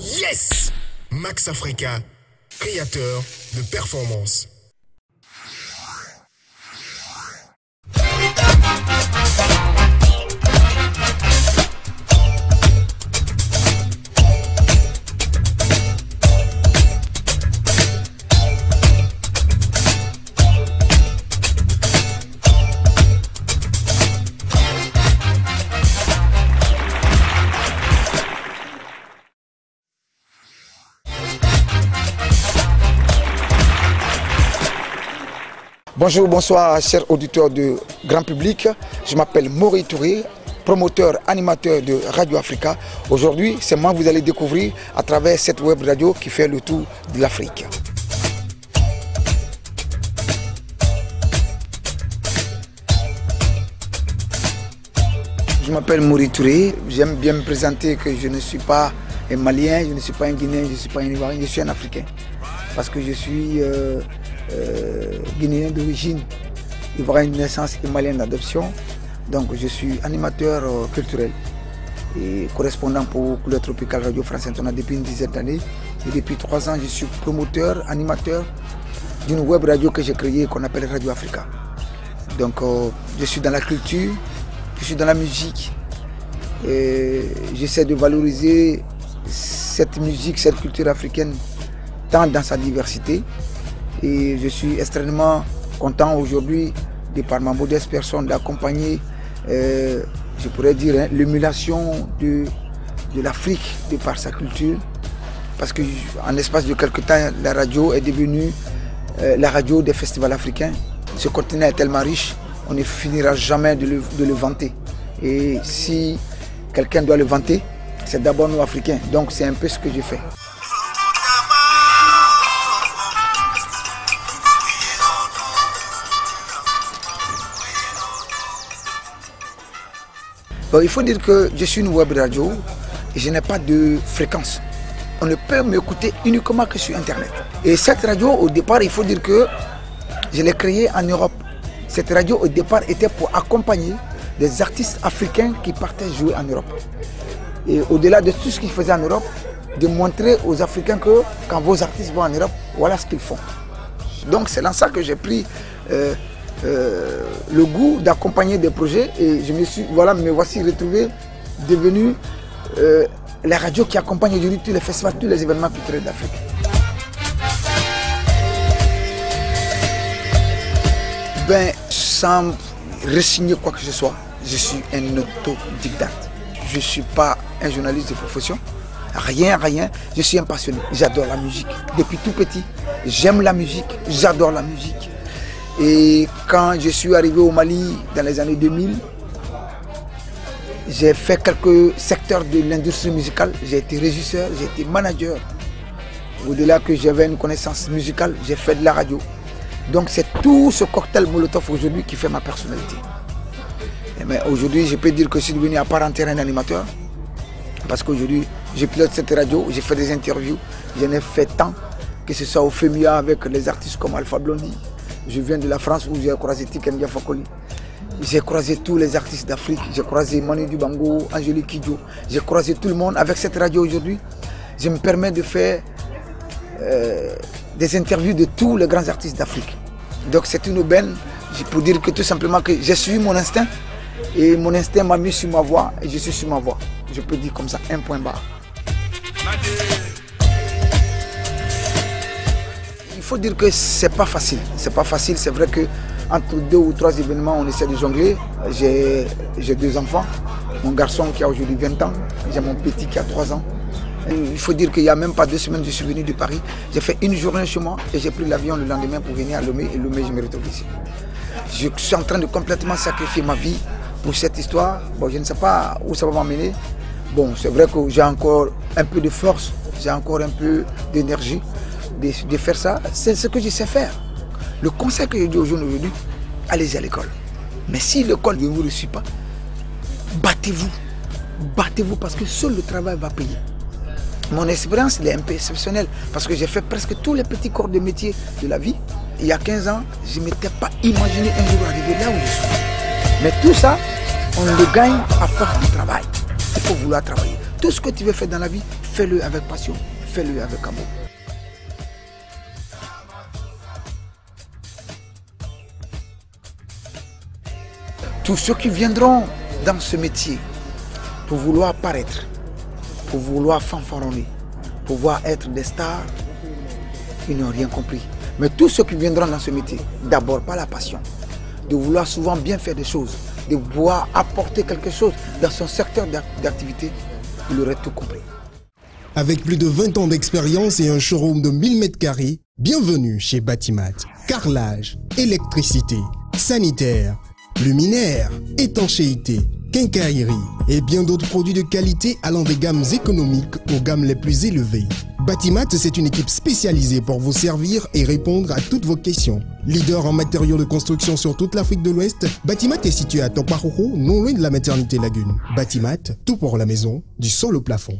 Yes! Max Africa, créateur de performance. Bonjour, bonsoir chers auditeurs de grand public. Je m'appelle Mori Touré, promoteur, animateur de Radio Africa. Aujourd'hui, c'est moi que vous allez découvrir à travers cette web radio qui fait le tour de l'Afrique. Je m'appelle Mori Touré. J'aime bien me présenter que je ne suis pas un Malien, je ne suis pas un Guinéen, je ne suis pas un Ivoirien, je suis un Africain. Parce que je suis guinéen d'origine, ivoirien de naissance et malien d'adoption. Donc je suis animateur culturel et correspondant pour Couleur Tropicale Radio France Internationale depuis une dizaine d'années. Et depuis 3 ans, je suis promoteur, animateur d'une web radio que j'ai créée qu'on appelle Radio Africa. Donc je suis dans la culture, je suis dans la musique. J'essaie de valoriser cette musique, cette culture africaine tant dans sa diversité. Et je suis extrêmement content aujourd'hui, de par ma modeste personne, d'accompagner, je pourrais dire, l'émulation de l'Afrique de par sa culture. Parce qu'en l'espace de quelques temps, la radio est devenue la radio des festivals africains. Ce continent est tellement riche, on ne finira jamais de le vanter. Et si quelqu'un doit le vanter, c'est d'abord nous Africains. Donc c'est un peu ce que je fais. Bon, il faut dire que je suis une web radio et je n'ai pas de fréquence. On ne peut m'écouter uniquement que sur Internet. Et cette radio, au départ, il faut dire que je l'ai créée en Europe. Cette radio, au départ, était pour accompagner des artistes africains qui partaient jouer en Europe. Et au-delà de tout ce qu'ils faisaient en Europe, de montrer aux Africains que quand vos artistes vont en Europe, voilà ce qu'ils font. Donc c'est dans ça que j'ai pris le goût d'accompagner des projets et me voici retrouvé devenu la radio qui accompagne aujourd'hui tous les festivals, tous les événements culturels d'Afrique. Ben, sans resigner quoi que ce soit, je suis un autodidacte. Je ne suis pas un journaliste de profession, rien. Je suis un passionné, j'adore la musique. Depuis tout petit, j'aime la musique, j'adore la musique. Et quand je suis arrivé au Mali dans les années 2000, j'ai fait quelques secteurs de l'industrie musicale. J'ai été régisseur, j'ai été manager. Au-delà que j'avais une connaissance musicale, j'ai fait de la radio. Donc c'est tout ce cocktail Molotov aujourd'hui qui fait ma personnalité. Mais aujourd'hui, je peux dire que je suis devenu à part entière un animateur. Parce qu'aujourd'hui, je pilote cette radio, j'ai fait des interviews. J'en ai fait tant, que ce soit au FEMIA avec les artistes comme Alpha Blondy. Je viens de la France où j'ai croisé Tiken Jah Fakoly. J'ai croisé tous les artistes d'Afrique. J'ai croisé Manu Dibango, Angélique Kidjo. J'ai croisé tout le monde. Avec cette radio aujourd'hui, je me permets de faire des interviews de tous les grands artistes d'Afrique. Donc c'est une aubaine pour dire que tout simplement que j'ai suivi mon instinct. Et mon instinct m'a mis sur ma voie et je suis sur ma voie. Je peux dire comme ça, un point barre. Il faut dire que c'est pas facile. C'est pas facile. C'est vrai que entre 2 ou 3 événements, on essaie de jongler. J'ai 2 enfants. Mon garçon qui a aujourd'hui 20 ans. J'ai mon petit qui a 3 ans. Il faut dire qu'il n'y a même pas 2 semaines, je suis venu de Paris. J'ai fait une journée chez moi et j'ai pris l'avion le lendemain pour venir à Lomé. Et Lomé, je me retrouve ici. Je suis en train de complètement sacrifier ma vie pour cette histoire. Bon, je ne sais pas où ça va m'emmener. Bon, c'est vrai que j'ai encore un peu de force, j'ai encore un peu d'énergie de faire ça. C'est ce que je sais faire. Le conseil que je dis aux jeunes aujourd'hui, allez-y à l'école. Mais si l'école ne vous reçoit pas, battez-vous. Battez-vous parce que seul le travail va payer. Mon expérience elle est un peu exceptionnelle parce que j'ai fait presque tous les petits corps de métier de la vie. Il y a 15 ans, je ne m'étais pas imaginé un jour arriver là où je suis. Mais tout ça, on le gagne à force de travail. Il faut vouloir travailler. Tout ce que tu veux faire dans la vie, il fais-le avec passion, fais-le avec amour. Tous ceux qui viendront dans ce métier pour vouloir paraître, pour vouloir fanfaronner, pour vouloir être des stars, ils n'ont rien compris. Mais tous ceux qui viendront dans ce métier, d'abord par la passion, de vouloir souvent bien faire des choses, de vouloir apporter quelque chose dans son secteur d'activité, il aurait tout compris. Avec plus de 20 ans d'expérience et un showroom de 1000 m², bienvenue chez Batimat. Carrelage, électricité, sanitaire, luminaire, étanchéité, quincaillerie et bien d'autres produits de qualité allant des gammes économiques aux gammes les plus élevées. Batimat, c'est une équipe spécialisée pour vous servir et répondre à toutes vos questions. Leader en matériaux de construction sur toute l'Afrique de l'Ouest, Batimat est situé à Toparoro, non loin de la maternité Lagune. Batimat, tout pour la maison, du sol au plafond.